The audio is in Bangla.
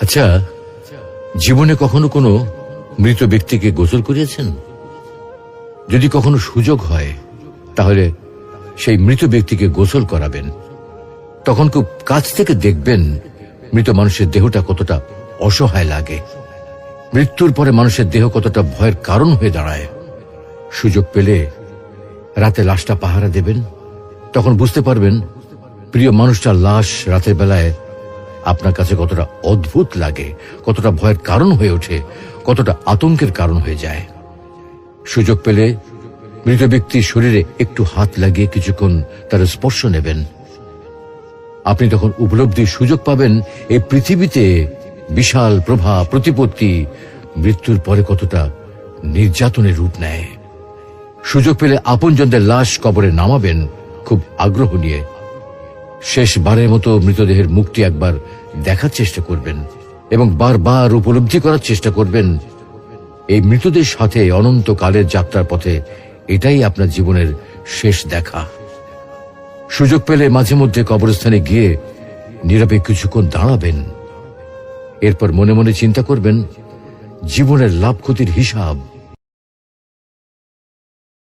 আচ্ছা, জীবনে কখনো কোনো মৃত ব্যক্তিকে গোসল করিয়েছেন? যদি কখনো সুযোগ হয় তাহলে সেই মৃত ব্যক্তিকে গোসল করাবেন। তখন খুব কাছ থেকে দেখবেন মৃত মানুষের দেহটা কতটা অসহায় লাগে, মৃত্যুর পরে মানুষের দেহ কতটা ভয়ের কারণ হয়ে দাঁড়ায়। সুযোগ পেলে রাতে লাশটা পাহারা দেবেন, তখন বুঝতে পারবেন প্রিয় মানুষটার লাশ রাতের বেলায় আপনার কাছে কতটা অদ্ভুত লাগে, কতটা ভয়ের কারণ হয়ে ওঠে, কতটা আতঙ্কের কারণ হয়ে যায়। সুযোগ পেলে মৃত ব্যক্তির শরীরে একটু হাত লাগিয়ে কিছুক্ষণ তার স্পর্শ নেবেন। আপনি তখন উপলব্ধির সুযোগ পাবেন এই পৃথিবীতে বিশাল প্রভাব প্রতিপত্তি মৃত্যুর পরে কতটা নির্যাতনের রূপ নেয়। সুযোগ পেলে আপনজনদের লাশ কবরে নামাবেন খুব আগ্রহ নিয়ে। শেষবারের মতো মৃতদেহের মুখটি একবার দেখার চেষ্টা করবেন এবং বারবার উপলব্ধি করার চেষ্টা করবেন এই মৃতদের সাথে অনন্তকালের যাত্রার পথে এটাই আপনার জীবনের শেষ দেখা। সুযোগ পেলে মাঝে মধ্যে কবরস্থানে গিয়ে নীরবে কিছুক্ষণ দাঁড়াবেন। এরপর মনে মনে চিন্তা করবেন জীবনের লাভ ক্ষতির হিসাব